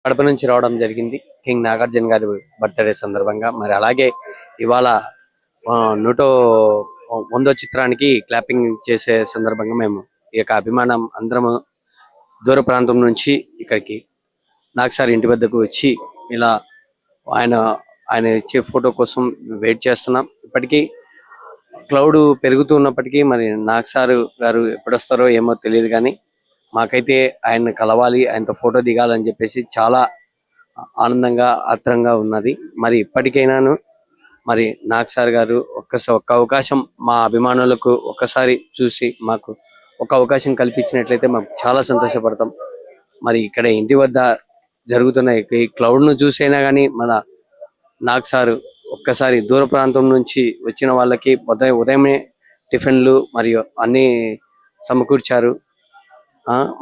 కడప నుంచి రావడం జరిగింది కింగ్ నాగార్జున గారి బర్త్డే సందర్భంగా. మరి అలాగే ఇవాళ 100వ చిత్రానికి క్లాపింగ్ చేసే సందర్భంగా మేము ఈ యొక్క అభిమానం అందరము దూర ప్రాంతం నుంచి ఇక్కడికి నాగ్ సార్ ఇంటి వద్దకు వచ్చి ఇలా ఆయన ఆయన ఇచ్చే ఫోటో కోసం వెయిట్ చేస్తున్నాం. ఇప్పటికీ క్లౌడ్ పెరుగుతున్నప్పటికీ మరి నాగ్ సార్ గారు ఎప్పుడొస్తారో ఏమో తెలియదు, కానీ మాకైతే ఆయన కలవాలి, ఆయనతో ఫోటో దిగాలని చెప్పేసి చాలా ఆనందంగా ఆత్రంగా ఉన్నది. మరి ఇప్పటికైనాను మరి నాగ్ సార్ గారు ఒక్క అవకాశం మా అభిమానులకు ఒక్కసారి చూసి మాకు ఒక అవకాశం కల్పించినట్లయితే మాకు చాలా సంతోషపడతాం. మరి ఇక్కడ ఇంటి వద్ద జరుగుతున్న ఈ క్లౌడ్ ను చూసైనా కానీ మన నాగ్ సార్ ఒక్కసారి దూర ప్రాంతం నుంచి వచ్చిన వాళ్ళకి ఉదయమే టిఫిన్లు మరియు అన్ని సమకూర్చారు.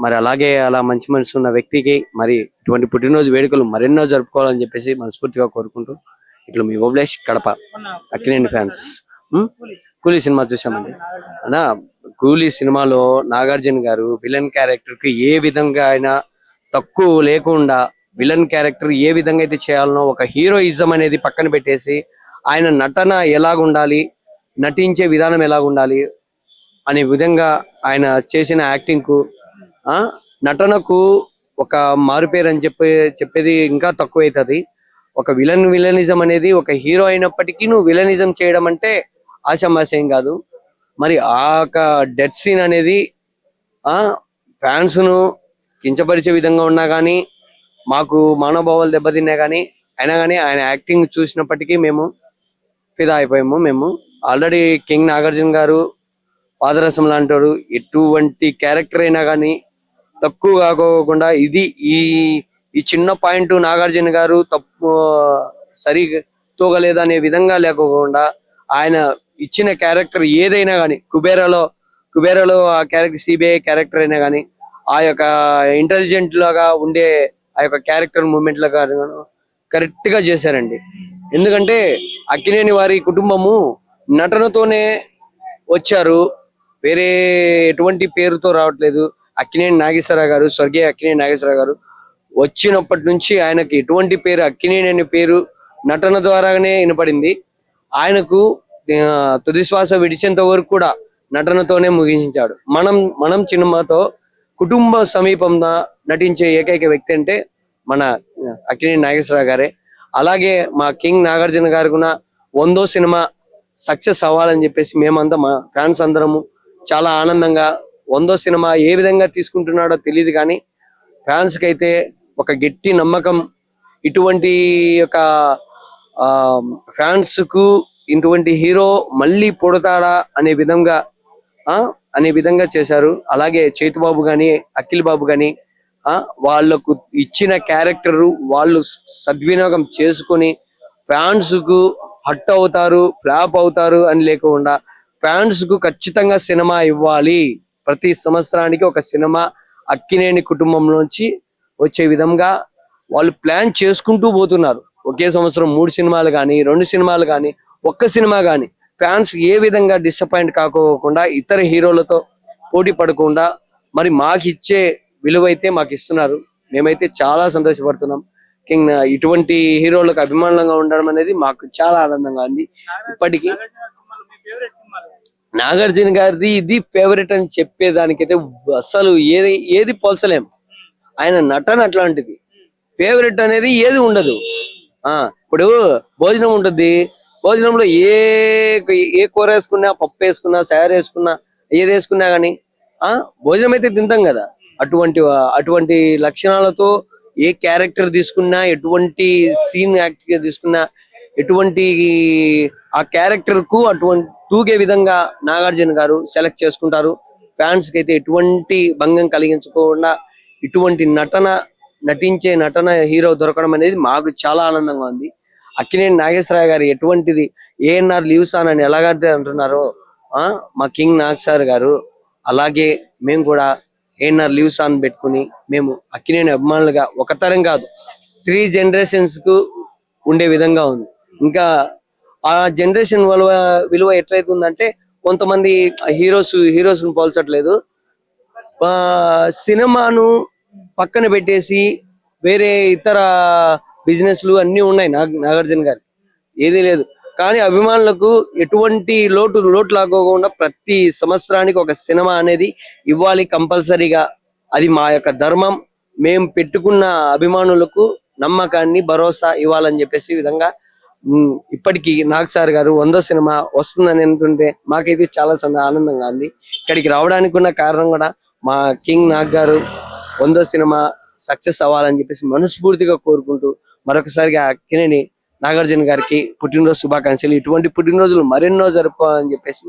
మరి అలాగే అలా మంచి మనసు ఉన్న వ్యక్తికి మరి ఇటువంటి పుట్టినరోజు వేడుకలు మరెన్నో జరుపుకోవాలని చెప్పేసి మనస్ఫూర్తిగా కోరుకుంటూ ఇట్లా మీ ఓబ్లేష్ కడప అక్కినేని ఫ్యాన్స్. కూలీ సినిమా చూసామండి అన్నా. కూలీ సినిమాలో నాగార్జున గారు విలన్ క్యారెక్టర్ కి ఏ విధంగా అయినా తక్కువ లేకుండా విలన్ క్యారెక్టర్ ఏ విధంగా అయితే చేయాలనో ఒక హీరోయిజం అనేది పక్కన పెట్టేసి ఆయన నటన ఎలాగుండాలి, నటించే విధానం ఎలాగుండాలి అనే విధంగా ఆయన చేసిన యాక్టింగ్ కు నటనకు ఒక మారుపేరు అని చెప్పేది ఇంకా తక్కువ అవుతుంది. ఒక విలనిజం అనేది ఒక హీరో అయినప్పటికీ నువ్వు విలనిజం చేయడం అంటే ఆషామాషేం కాదు. మరి ఆ డెత్ సీన్ అనేది ఫ్యాన్స్ ను కించపరిచే విధంగా ఉన్నా కానీ మాకు మానవభావాలు దెబ్బతిన్నా కానీ అయినా కానీ ఆయన యాక్టింగ్ చూసినప్పటికీ మేము ఫిదా అయిపోయాము. మేము ఆల్రెడీ కింగ్ నాగార్జున గారు పాదరసం లాంటారు, ఎటువంటి క్యారెక్టర్ అయినా కానీ తక్కువ కాకోకుండా ఇది ఈ చిన్న పాయింట్ నాగార్జున గారు తప్పు సరి తూగలేదు అనే విధంగా లేకోకుండా ఆయన ఇచ్చిన క్యారెక్టర్ ఏదైనా కానీ కుబేరాలో ఆ క్యారెక్టర్ సిబిఐ క్యారెక్టర్ అయినా కానీ ఆ యొక్క ఇంటెలిజెంట్ లాగా ఉండే ఆ యొక్క క్యారెక్టర్ మూమెంట్ లాగా కరెక్ట్ గా చేశారండి. ఎందుకంటే అక్కినేని వారి కుటుంబము నటనతోనే వచ్చారు, వేరే ఎటువంటి పేరుతో రావట్లేదు. అక్కినేని నాగేశ్వరరావు గారు, స్వర్గీయ అక్కినేని నాగేశ్వరరావు గారు వచ్చినప్పటి నుంచి ఆయనకి ఎటువంటి పేరు, అక్కినేని అనే పేరు నటన ద్వారానే వినపడింది. ఆయనకు తుది శ్వాస విడిచేంత వరకు కూడా నటనతోనే ముగించాడు. మనం సినిమాతో కుటుంబ సమీపంగా నటించే ఏకైక వ్యక్తి అంటే మన అక్కినేని నాగేశ్వరరావు గారే. అలాగే మా కింగ్ నాగార్జున గారు కూడా 100వ సినిమా సక్సెస్ అవ్వాలని చెప్పేసి మేమంతా మా ఫ్యాన్స్ అందరము చాలా ఆనందంగా 100వ సినిమా ఏ విధంగా తీసుకుంటున్నాడో తెలియదు, కానీ ఫ్యాన్స్ కి అయితే ఒక గట్టి నమ్మకం. ఇటువంటి యొక్క ఫ్యాన్స్ కు ఇటువంటి హీరో మళ్ళీ పుడతాడా అనే విధంగా చేశారు. అలాగే చైతుబాబు గాని అఖిల్ బాబు గాని వాళ్ళకు ఇచ్చిన క్యారెక్టర్ వాళ్ళు సద్వినియోగం చేసుకొని ఫ్యాన్స్ కు హట్ అవుతారు, ఫ్లాప్ అవుతారు అని లేకుండా ఫ్యాన్స్ కు ఖచ్చితంగా సినిమా ఇవ్వాలి. ప్రతి సంవత్సరానికి ఒక సినిమా అక్కినేని కుటుంబంలోంచి వచ్చే విధంగా వాళ్ళు ప్లాన్ చేసుకుంటూ పోతున్నారు. ఒకే సంవత్సరం 3 సినిమాలు కానీ 2 సినిమాలు కానీ ఒక్క సినిమా కానీ ఫ్యాన్స్ ఏ విధంగా డిసప్పాయింట్ కాకోకుండా ఇతర హీరోలతో పోటీ పడకుండా మరి మాకు ఇచ్చే విలువైతే మాకు ఇస్తున్నారు. మేమైతే చాలా సంతోషపడుతున్నాం. కింగ్ ఇటువంటి హీరోలకు అభిమానంగా ఉండడం అనేది మాకు చాలా ఆనందంగా ఉంది. ఇప్పటికీ నాగార్జున గారిది ఇది ఫేవరెట్ అని చెప్పేదానికైతే అసలు ఏది పోల్చలేం. ఆయన నటన అట్లాంటిది, ఫేవరెట్ అనేది ఏది ఉండదు. ఇప్పుడు భోజనం ఉంటుంది, భోజనంలో ఏ కూర వేసుకున్నా, పప్పు వేసుకున్నా, సారు వేసుకున్నా, ఏది వేసుకున్నా గానీ భోజనం అయితే తింటాం కదా. అటువంటి లక్షణాలతో ఏ క్యారెక్టర్ తీసుకున్నా, ఎటువంటి సీన్ యాక్ట్ తీసుకున్నా, ఎటువంటి ఆ క్యారెక్టర్ కు అటువంటి తూగే విధంగా నాగార్జున గారు సెలెక్ట్ చేసుకుంటారు. ఫ్యాన్స్ కి అయితే ఎటువంటి భంగం కలిగించకుండా ఇటువంటి నటించే నటన హీరో దొరకడం అనేది మాకు చాలా ఆనందంగా ఉంది. అక్కినేని నాగేశ్వరరావు గారు ఎటువంటిది ఏఎన్ఆర్ లీవ్స్ అని ఎలాగంటే అంటున్నారో మా కింగ్ నాగ్ సార్ గారు అలాగే మేము కూడా ఏఎన్ఆర్ లీవ్స్ ఆన్ పెట్టుకుని మేము అక్కినేని అభిమానులుగా ఒక తరం కాదు 3 generations కు ఉండే విధంగా ఉంది. ఇంకా ఆ జనరేషన్ విలువ ఎట్లయితుందంటే కొంతమంది హీరోస్ పోల్చట్లేదు, సినిమాను పక్కన పెట్టేసి వేరే ఇతర బిజినెస్లు అన్ని ఉన్నాయి నాగార్జున గారికి, ఏదీ లేదు. కానీ అభిమానులకు ఎటువంటి లోటు లాగకుండా ప్రతి సంవత్సరానికి ఒక సినిమా అనేది ఇవ్వాలి కంపల్సరీగా. అది మా యొక్క ధర్మం. మేము పెట్టుకున్న అభిమానులకు నమ్మకాన్ని, భరోసా ఇవ్వాలని చెప్పేసి విధంగా ఇప్పటికీ నాగ్ సార్ గారు 100వ సినిమా వస్తుందని అంటుంటే మాకైతే చాలా ఆనందంగా ఉంది. ఇక్కడికి రావడానికి ఉన్న కారణం కూడా మా కింగ్ నాగ్ గారు 100వ సినిమా సక్సెస్ అవ్వాలని చెప్పేసి మనస్ఫూర్తిగా కోరుకుంటూ మరొకసారిగా అక్కినేని నాగార్జున గారికి పుట్టినరోజు శుభాకాంక్షలు. ఇటువంటి పుట్టినరోజులు మరెన్నో జరుపుకోవాలని చెప్పేసి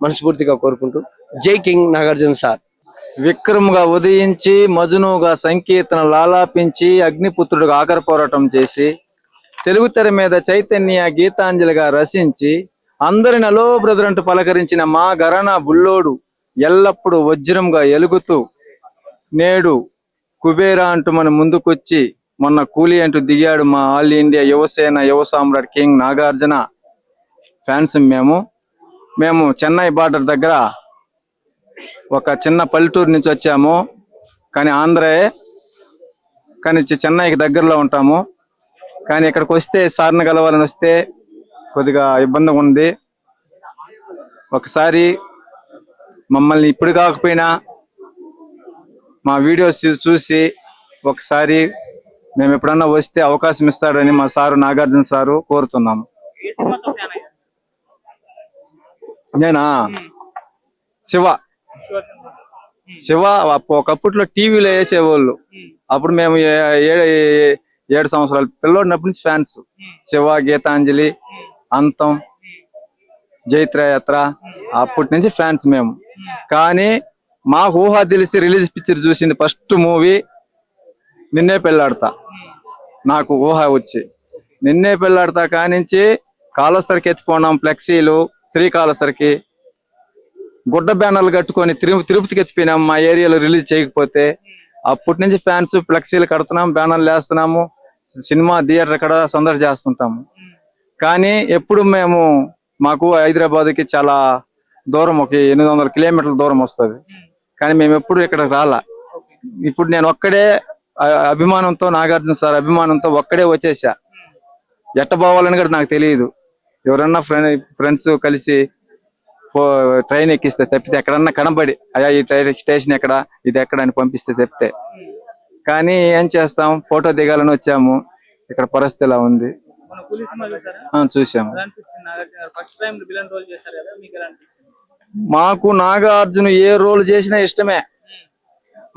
మనస్ఫూర్తిగా కోరుకుంటూ జై కింగ్ నాగార్జున సార్. విక్రమ్గా ఉదయించి, మజునుగా సంకీర్తన లాలాపించి, అగ్నిపుత్రుడిగా ఆఖరి పోరాటం చేసి, తెలుగు తెర మీద చైతన్య గీతాంజలిగా రచించి, అందరిని అలో బ్రదర్ అంటూ పలకరించిన మా గరానా బుల్లోడు ఎల్లప్పుడూ వజ్రంగా ఎలుగుతూ నేడు కుబేరా అంటూ మన ముందుకొచ్చి మొన్న కూలీ అంటూ దిగాడు మా ఆల్ ఇండియా యువసేన యువ సామ్రాట్ కింగ్ నాగార్జున ఫ్యాన్స్. మేము చెన్నై బార్డర్ దగ్గర ఒక చిన్న పల్లెటూరు నుంచి వచ్చాము. కానీ ఆంధ్రయే, కానీ చెన్నైకి దగ్గరలో ఉంటాము. కానీ ఇక్కడికి వస్తే సార్ని కలవాలని వస్తే కొద్దిగా ఇబ్బందిగా ఉంది. ఒకసారి మమ్మల్ని ఇప్పుడు కాకపోయినా మా వీడియోస్ చూసి ఒకసారి మేము ఎప్పుడన్నా వస్తే అవకాశం ఇస్తాడని మా సారు నాగార్జున సారు కోరుతున్నాము. నేనా శివ ఒకప్పట్లో టీవీలో వేసేవాళ్ళు. అప్పుడు మేము 7 సంవత్సరాలు పిల్లోడినప్పటి నుంచి ఫ్యాన్స్. శివ, గీతాంజలి, అంతం, జైత్రయాత్ర అప్పటి నుంచి ఫ్యాన్స్ మేము. కానీ మాకు ఊహ తెలిసి రిలీజ్ పిక్చర్ చూసింది ఫస్ట్ మూవీ నిన్నే పెళ్ళాడతా. నాకు ఊహ వచ్చి నిన్నే పెళ్ళాడతా కానించి కాళహస్తికి ఎత్తిపోయినాం. ఫ్లెక్సీలు శ్రీకాళహస్తికి గుడ్డ బ్యానర్లు కట్టుకొని తిరుపతికి ఎత్తిపోయినాం మా ఏరియాలో రిలీజ్ చేయకపోతే. అప్పటి నుంచి ఫ్యాన్స్ ఫ్లెక్సీలు కడుతున్నాం, బ్యానర్లు వేస్తున్నాము, సినిమా థియేటర్ కూడా సందడి చేస్తుంటాము. కానీ ఎప్పుడు మాకు హైదరాబాద్కి చాలా దూరం, ఒక 800 కిలోమీటర్ల దూరం వస్తుంది. కానీ మేము ఎప్పుడు ఇక్కడ రాలా. ఇప్పుడు నేను ఒక్కడే అభిమానంతో, నాగార్జున సార్ అభిమానంతో ఒక్కడే వచ్చేసా. ఎట్ట పోవాలని కూడా నాకు తెలియదు. ఎవరన్నా ఫ్రెండ్స్ కలిసి ట్రైన్ ఎక్కిస్తే తప్పితే ఎక్కడన్నా కనబడి అయ్యా ఈ ట్రైన్ స్టేషన్ ఎక్కడ, ఇది ఎక్కడ అని పంపిస్తే చెప్తే. కానీ ఏం చేస్తాం, ఫోటో దిగాలని వచ్చాము. ఇక్కడ పరిస్థితి ఇలా ఉంది. చూసాము. మాకు నాగార్జున ఏ రోల్ చేసినా ఇష్టమే.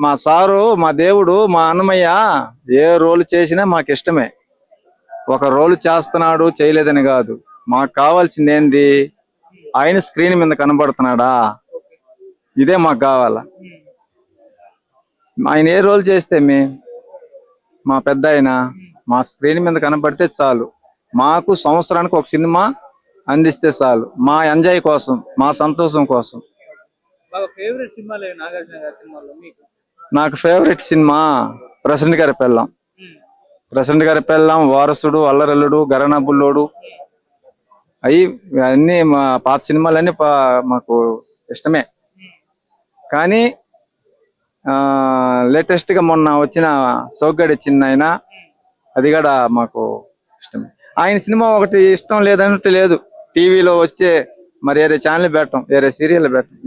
మా సారు, మా దేవుడు, మా అన్నమయ్య ఏ రోల్ చేసినా మాకు ఇష్టమే. ఒక రోల్ చేస్తున్నాడు చేయలేదని కాదు, మాకు కావాల్సింది ఏంది, ఆయన స్క్రీన్ మీద కనబడుతున్నాడా, ఇదే మాకు కావాలా. ఆయన ఏ రోల్ చేస్తే మా పెద్ద ఆయన మా స్క్రీన్ మీద కనబడితే చాలు. మాకు సంవత్సరానికి ఒక సినిమా అందిస్తే చాలు, మా ఎంజాయ్ కోసం, మా సంతోషం కోసం. నాకు ఫేవరెట్ సినిమా ప్రెసిడెంట్ గారి పెళ్ళాం, వారసుడు, అల్లరల్లుడు, గరానా బుల్లోడు, అన్ని మా పాత సినిమాలన్నీ మాకు ఇష్టమే. కానీ లేటెస్ట్ గా మొన్న వచ్చిన సోగ్గాడి చిన్న అది కూడా మాకు ఇష్టమే. ఆయన సినిమా ఒకటి ఇష్టం లేదన్నట్టు లేదు. టీవీలో వచ్చే మరి వేరే ఛానల్ పెట్టం, వేరే సీరియల్ పెట్టం.